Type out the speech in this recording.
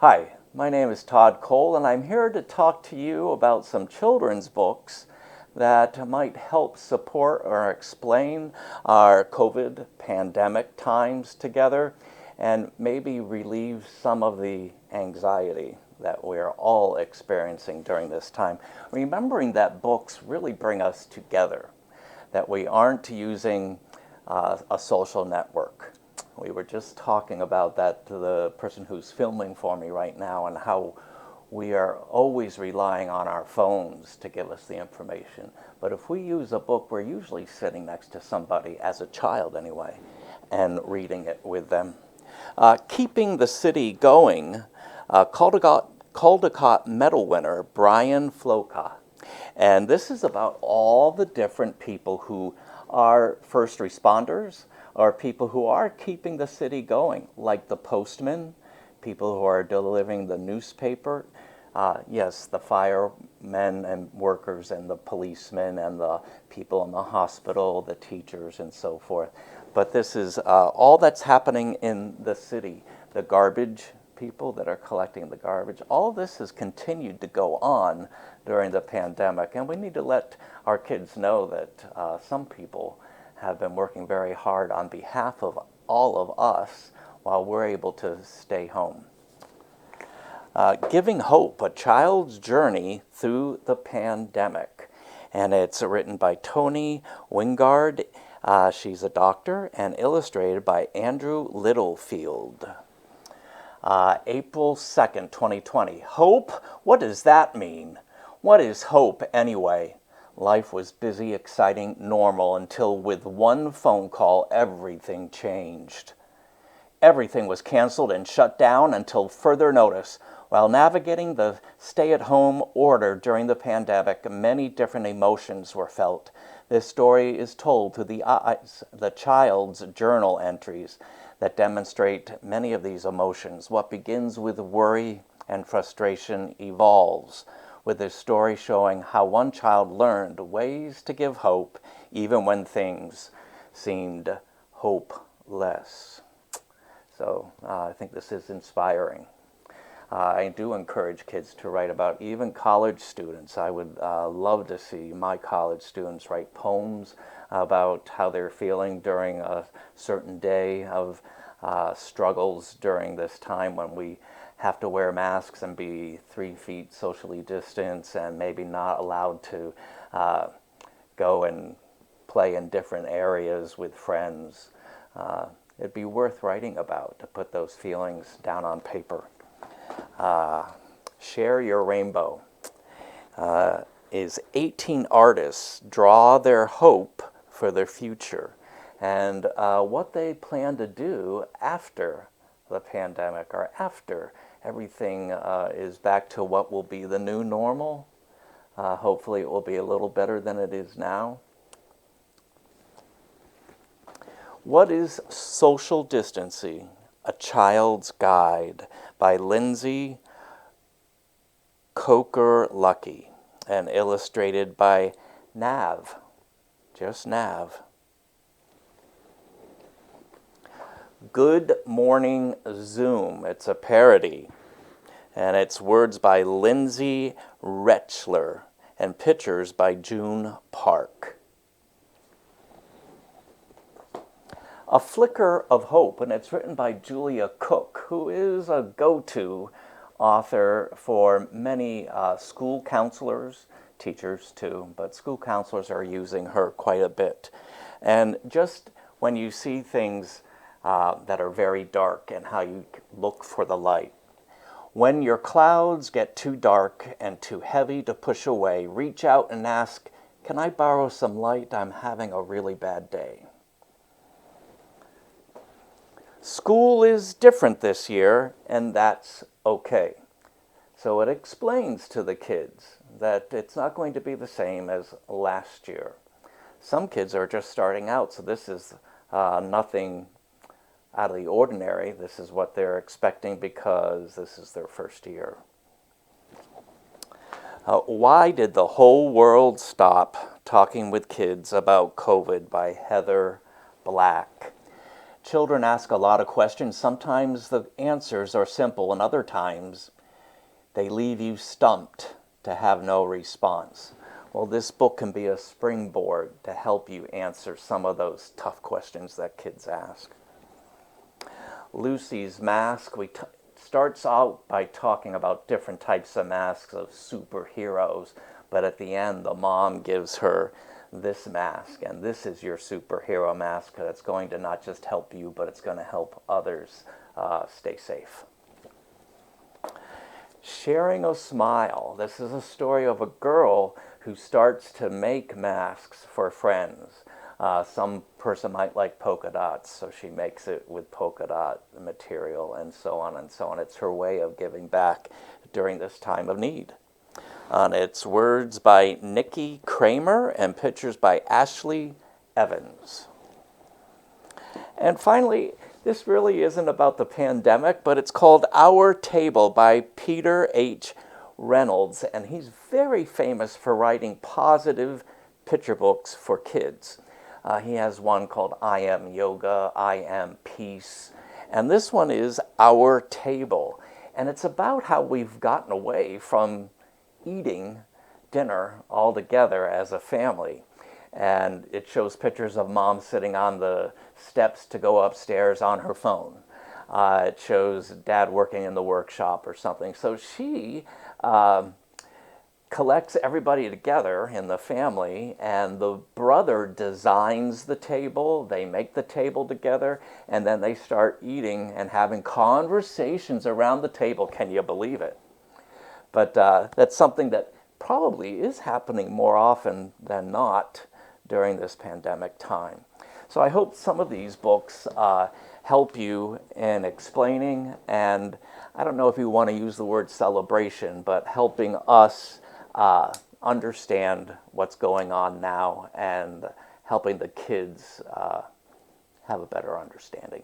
Hi, my name is Todd Cole, and I'm here to talk to you about some children's books that might help support or explain our COVID pandemic times together and maybe relieve some of the anxiety that we're all experiencing during this time. Remembering that books really bring us together, that we aren't using a social network. We were just talking about that to the person who's filming for me right now, and how we are always relying on our phones to give us the information. But if we use a book, we're usually sitting next to somebody, as a child anyway, and reading it with them. Keeping the City Going, Caldecott Medal winner Brian Floca. And this is about all the different people who are first responders, or people who are keeping the city going, like the postman, people who are delivering the newspaper, yes, the firemen and workers and the policemen and the people in the hospital, the teachers and so forth. But this is all that's happening in the city. The garbage people that are collecting the garbage, all of this has continued to go on during the pandemic, and we need to let our kids know that some people have been working very hard on behalf of all of us while we're able to stay home. Giving Hope, A Child's Journey Through the Pandemic. And it's written by Toni Wingard. She's a doctor, and illustrated by Andrew Littlefield. April 2nd, 2020. Hope? What does that mean? What is hope anyway? Life was busy, exciting, normal, until with one phone call, everything changed. Everything was canceled and shut down until further notice. While navigating the stay-at-home order during the pandemic, many different emotions were felt. This story is told through the child's journal entries that demonstrate many of these emotions. What begins with worry and frustration evolves, with this story showing how one child learned ways to give hope even when things seemed hopeless. So I think this is inspiring. I do encourage kids to write about, even college students. I would love to see my college students write poems about how they're feeling during a certain day of struggles during this time when we have to wear masks and be 3 feet socially distanced, and maybe not allowed to go and play in different areas with friends. It'd be worth writing about, to put those feelings down on paper. Share Your Rainbow is 18 artists draw their hope for their future, and what they plan to do after the pandemic, or after everything is back to what will be the new normal. Hopefully it will be a little better than it is now. What is Social Distancing? A Child's Guide by Lindsay Coker-Lucky, and illustrated by Nav, just Nav. Good Morning Zoom. It's a parody, and it's words by Lindsay Rechler and pictures by June Park. A Flicker of Hope, and it's written by Julia Cook, who is a go-to author for many school counselors, teachers too, but school counselors are using her quite a bit. And just when you see things that are very dark, and how you look for the light. When your clouds get too dark and too heavy to push away, reach out and ask, "Can I borrow some light? I'm having a really bad day." School is different this year, and that's okay. So it explains to the kids that it's not going to be the same as last year. Some kids are just starting out, so this is nothing out of the ordinary. This is what they're expecting because this is their first year. Why Did the Whole World Stop? Talking with Kids About COVID by Heather Black. Children ask a lot of questions. Sometimes the answers are simple, and other times they leave you stumped to have no response. Well, this book can be a springboard to help you answer some of those tough questions that kids ask. Lucy's Mask, starts out by talking about different types of masks of superheroes, but at the end the mom gives her this mask, and this is your superhero mask that's going to not just help you, but it's going to help others stay safe. Sharing a Smile. This is a story of a girl who starts to make masks for friends. Some person might like polka dots, so she makes it with polka dot material and so on and so on. It's her way of giving back during this time of need. It's words by Nikki Kramer and pictures by Ashley Evans. And finally, this really isn't about the pandemic, but it's called Our Table by Peter H. Reynolds, and he's very famous for writing positive picture books for kids. He has one called I Am Yoga, I Am Peace, and this one is Our Table. And it's about how we've gotten away from eating dinner all together as a family. And it shows pictures of mom sitting on the steps to go upstairs on her phone. It shows dad working in the workshop or something. So she collects everybody together in the family, and the brother designs the table. They make the table together, and then they start eating and having conversations around the table. Can you believe it? But that's something that probably is happening more often than not during this pandemic time. So I hope some of these books help you in explaining, and I don't know if you want to use the word celebration, but helping us understand what's going on now and helping the kids have a better understanding.